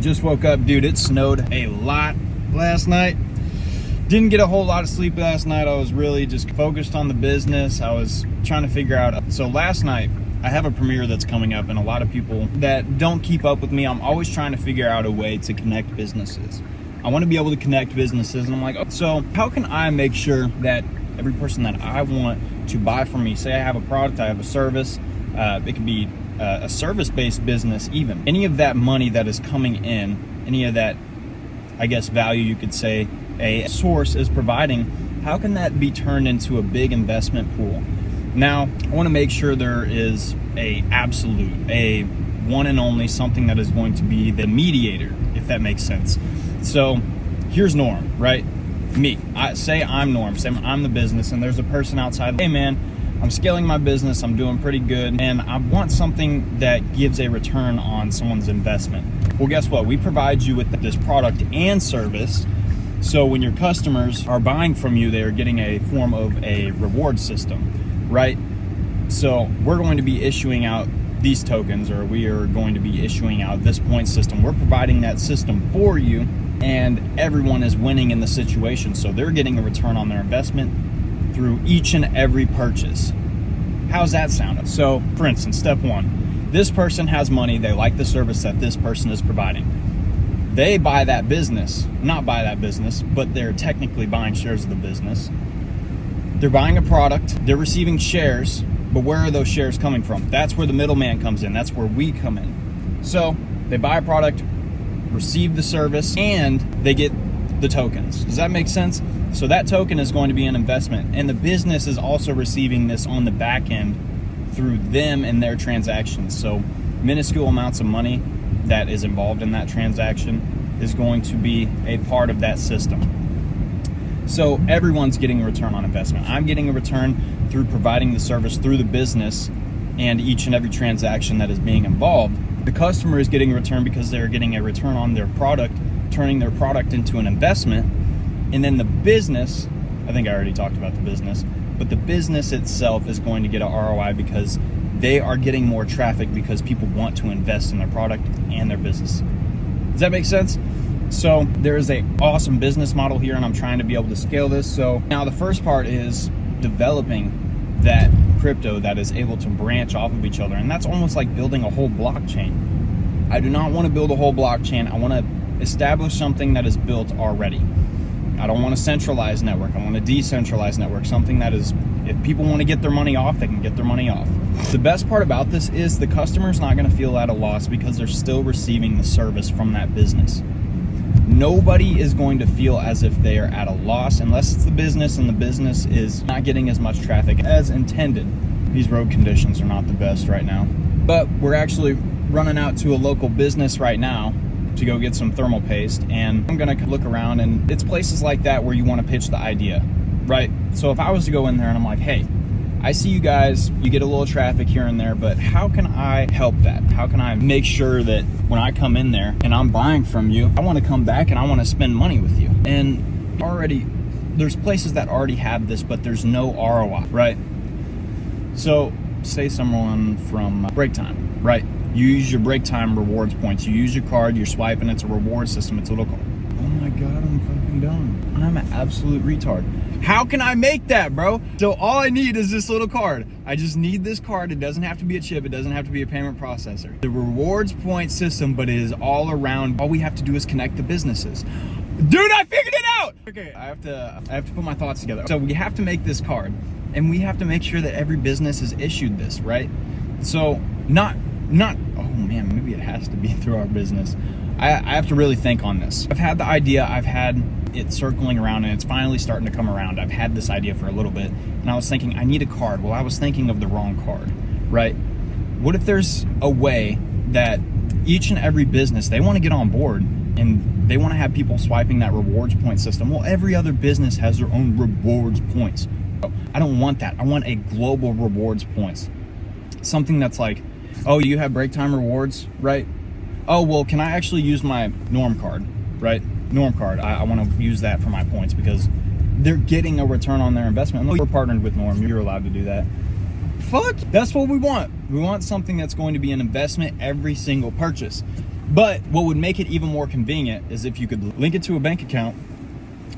Just woke up, dude. It snowed a lot last night. Didn't get a whole lot of sleep last night. I was really just focused on the business. I was trying to figure out. So last night, I have a premiere that's coming up, and a lot of people that don't keep up with me, I'm always trying to figure out a way to connect businesses. I want to be able to connect businesses, and I'm like, oh, so how can I make sure that every person that I want to buy from me, say I have a product, I have a service, it could be a service-based business even. Any of that money that is coming in, any of that, I guess, value you could say a source is providing, how can that be turned into a big investment pool? Now, I want to make sure there is a absolute, a one and only, something that is going to be the mediator, if that makes sense. So here's Norm, right? Me. Say I'm Norm, say I'm the business, and there's a person outside. Hey man, I'm scaling my business, I'm doing pretty good, and I want something that gives a return on someone's investment. Well, guess what? We provide you with this product and service. So when your customers are buying from you, they are getting a form of a reward system, right? So we're going to be issuing out these tokens, or we are going to be issuing out this point system. We're providing that system for you, and everyone is winning in the situation. So they're getting a return on their investment through each and every purchase. How's that sound? So for instance, step one, this person has money. They like the service that this person is providing. They buy that business, not buy that business, but they're technically buying shares of the business. They're buying a product, they're receiving shares, but where are those shares coming from? That's where the middleman comes in. That's where we come in. So they buy a product, receive the service, and they get the tokens. Does that make sense? So that token is going to be an investment, and the business is also receiving this on the back end through them and their transactions. So minuscule amounts of money that is involved in that transaction is going to be a part of that system. So everyone's getting a return on investment. I'm getting a return through providing the service through the business and each and every transaction that is being involved. The customer is getting a return because they're getting a return on their product, turning their product into an investment. And then the business, I think I already talked about the business, but the business itself is going to get an ROI because they are getting more traffic because people want to invest in their product and their business. Does that make sense? So there is an awesome business model here, and I'm trying to be able to scale this. So now the first part is developing that crypto that is able to branch off of each other. And that's almost like building a whole blockchain. I do not want to build a whole blockchain. I want to establish something that is built already. I don't want a centralized network. I want a decentralized network, something that is, if people want to get their money off, they can get their money off. The best part about this is the customer's not going to feel at a loss because they're still receiving the service from that business. Nobody is going to feel as if they are at a loss unless it's the business and the business is not getting as much traffic as intended. These road conditions are not the best right now. But we're actually running out to a local business right now to go get some thermal paste, and I'm gonna look around, and it's places like that where you want to pitch the idea, right? So if I was to go in there and I'm like, hey, I see you guys, you get a little traffic here and there, but how can I help that? How can I make sure that when I come in there and I'm buying from you, I want to come back and I want to spend money with you? And already there's places that already have this, but there's no ROI, right? So say someone from break time, right? You use your break time rewards points. You use your card, you're swiping, it's a reward system. It's a little, oh my God, I'm fucking dumb. I'm an absolute retard. How can I make that, bro? So all I need is this little card. I just need this card. It doesn't have to be a chip. It doesn't have to be a payment processor. The rewards point system, but it is all around. All we have to do is connect the businesses. Dude, I figured it out. Okay, I have to put my thoughts together. So we have to make this card, and we have to make sure that every business is issued this, right? So not, oh man, maybe it has to be through our business. I have to really think on this. I've had the idea, I've had it circling around, and it's finally starting to come around. I've had this idea for a little bit, and I was thinking, I need a card. Well, I was thinking of the wrong card, right? What if there's a way that each and every business, they want to get on board, and they want to have people swiping that rewards point system? Well, every other business has their own rewards points. I don't want that. I want a global rewards points. Something that's like, oh, you have break time rewards, right? Oh, well, can I actually use my Norm card, right? Norm card, I want to use that for my points because they're getting a return on their investment. We're partnered with Norm, you're allowed to do that. Fuck, that's what we want. We want something that's going to be an investment every single purchase. But what would make it even more convenient is if you could link it to a bank account.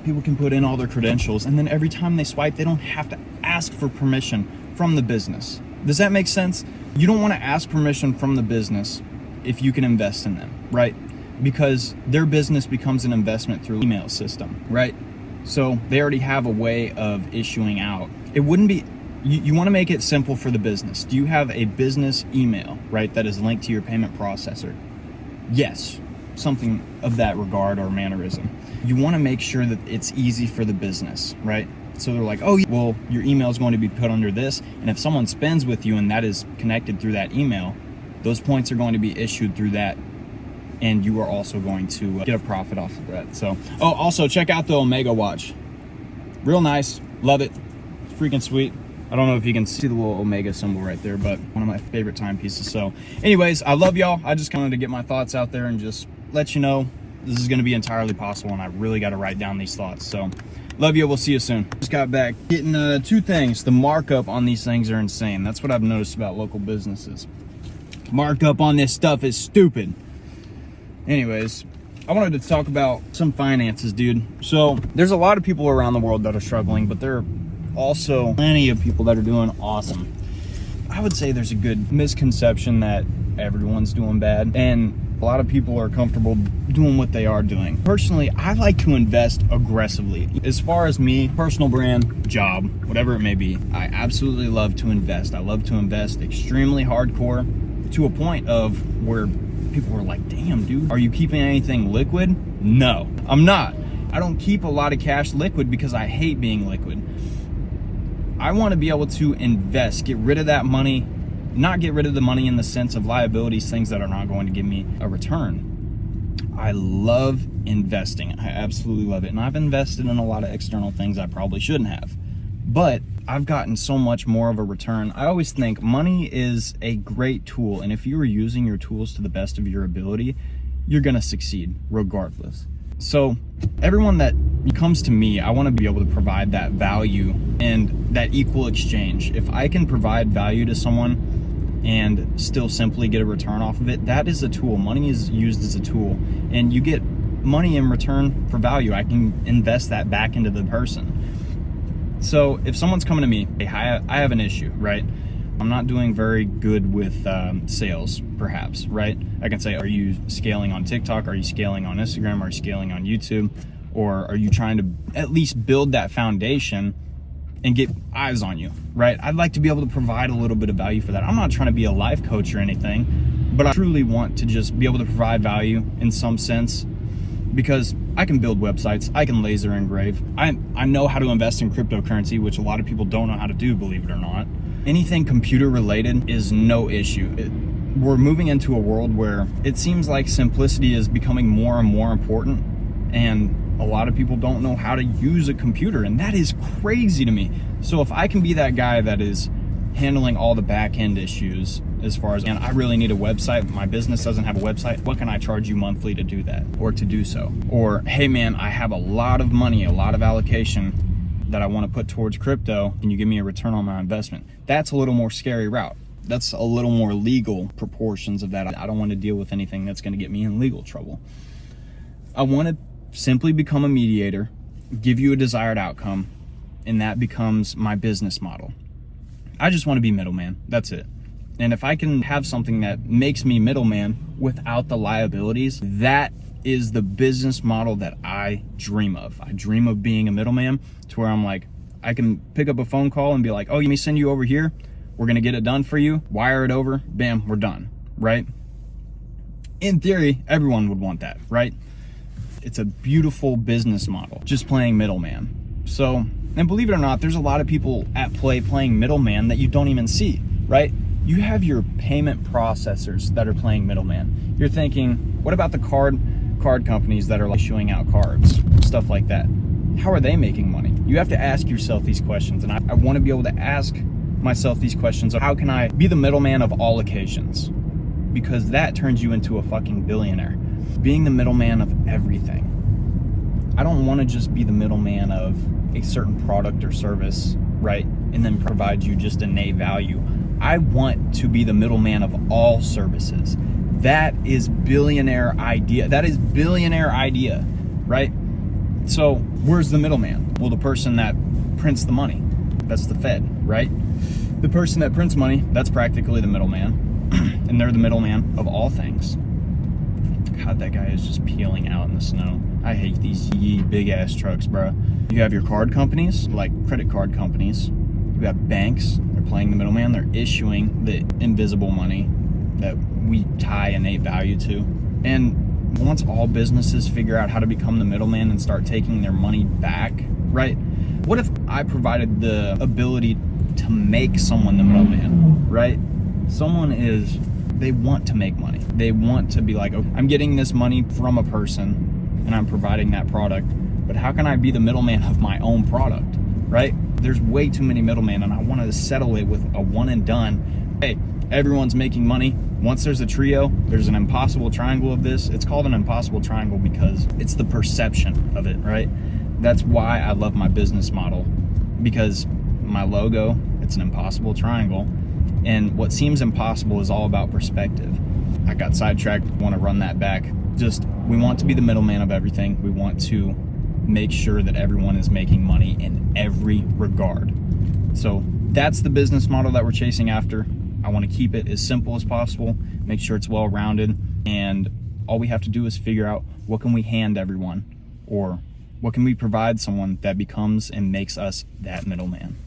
People can put in all their credentials, and then every time they swipe, they don't have to ask for permission from the business. Does that make sense? You don't want to ask permission from the business if you can invest in them, right? Because their business becomes an investment through email system, right? So they already have a way of issuing out. It wouldn't be, you want to make it simple for the business. Do you have a business email, right, that is linked to your payment processor? Yes, something of that regard or mannerism. You want to make sure that it's easy for the business, right? So they're like, oh, well, your email is going to be put under this. And if someone spends with you and that is connected through that email, those points are going to be issued through that. And you are also going to get a profit off of that. So, oh, also check out the Omega watch. Real nice. Love it. It's freaking sweet. I don't know if you can see the little Omega symbol right there, but one of my favorite timepieces. So anyways, I love y'all. I just wanted to get my thoughts out there and just let you know this is going to be entirely possible, and I really got to write down these thoughts. So love you. We'll see you soon. Just got back getting two things. The markup on these things are insane. That's what I've noticed about local businesses. Markup on this stuff is stupid. Anyways, I wanted to talk about some finances, dude. So there's a lot of people around the world that are struggling, but there are also plenty of people that are doing awesome. I would say there's a good misconception that everyone's doing bad, and a lot of people are comfortable doing what they are doing. Personally, I like to invest aggressively. As far as me, personal brand, job, whatever it may be, I absolutely love to invest. I love to invest extremely hardcore to a point of where people are like, damn, dude, are you keeping anything liquid? No, I'm not. I don't keep a lot of cash liquid because I hate being liquid. I want to be able to invest, get rid of that money, not get rid of the money in the sense of liabilities, things that are not going to give me a return. I love investing. I absolutely love it. And I've invested in a lot of external things I probably shouldn't have, but I've gotten so much more of a return. I always think money is a great tool. And if you are using your tools to the best of your ability, you're going to succeed regardless. So everyone that comes to me, I want to be able to provide that value and that equal exchange. If I can provide value to someone and still simply get a return off of it, that is a tool. Money is used as a tool, and you get money in return for value. I can invest that back into the person. So if someone's coming to me, hey, I have an issue, right? I'm not doing very good with sales, perhaps, right? I can say, are you scaling on TikTok? Are you scaling on Instagram? Are you scaling on YouTube? Or are you trying to at least build that foundation and get eyes on you, right? I'd like to be able to provide a little bit of value for that. I'm not trying to be a life coach or anything, but I truly want to just be able to provide value in some sense, because I can build websites, I can laser engrave, I know how to invest in cryptocurrency, which a lot of people don't know how to do, believe it or not. Anything computer related is no issue. We're moving into a world where it seems like simplicity is becoming more and more important, and a lot of people don't know how to use a computer, and that is crazy to me. So if I can be that guy that is handling all the back end issues, as far as, and I really need a website, my business doesn't have a website, what can I charge you monthly to do that, or to do so? Or, hey man, I have a lot of money, a lot of allocation that I want to put towards crypto, and you give me a return on my investment. That's a little more scary route. That's a little more legal proportions of that. I don't want to deal with anything that's going to get me in legal trouble. I want to simply become a mediator, give you a desired outcome, and that becomes my business model. I just want to be middleman. That's it. And if I can have something that makes me middleman without the liabilities, that is the business model that I dream of. I dream of being a middleman to where I'm like, I can pick up a phone call and be like, oh, let me send you over here. We're going to get it done for you. Wire it over. Bam, we're done. Right? In theory, everyone would want that, right? It's a beautiful business model, just playing middleman. So, and believe it or not, there's a lot of people at play playing middleman that you don't even see, right? You have your payment processors that are playing middleman. You're thinking, what about the card companies that are like issuing out cards, stuff like that? How are they making money? You have to ask yourself these questions, and I want to be able to ask myself these questions of how can I be the middleman of all occasions? Because that turns you into a fucking billionaire. Being the middleman of everything. I don't want to just be the middleman of a certain product or service, right? And then provide you just innate value. I want to be the middleman of all services. That is billionaire idea. That is billionaire idea, right? So where's the middleman? Well, the person that prints the money, that's the Fed, right? The person that prints money, that's practically the middleman. And they're the middleman of all things. God, that guy is just peeling out in the snow. I hate these big ass trucks, bro. You have your card companies, like credit card companies. You have banks, they're playing the middleman. They're issuing the invisible money that we tie innate value to. And once all businesses figure out how to become the middleman and start taking their money back, right? What if I provided the ability to make someone the middleman, right? They want to make money. They want to be like, okay, I'm getting this money from a person and I'm providing that product, but how can I be the middleman of my own product, right? There's way too many middlemen, and I want to settle it with a one and done. Hey, everyone's making money. Once there's a trio, there's an impossible triangle of this. It's called an impossible triangle because it's the perception of it, right? That's why I love my business model, because my logo, it's an impossible triangle. And what seems impossible is all about perspective. I got sidetracked, want to run that back. We want to be the middleman of everything. We want to make sure that everyone is making money in every regard. So that's the business model that we're chasing after. I want to keep it as simple as possible, make sure it's well-rounded, and all we have to do is figure out what can we hand everyone, or what can we provide someone that becomes and makes us that middleman.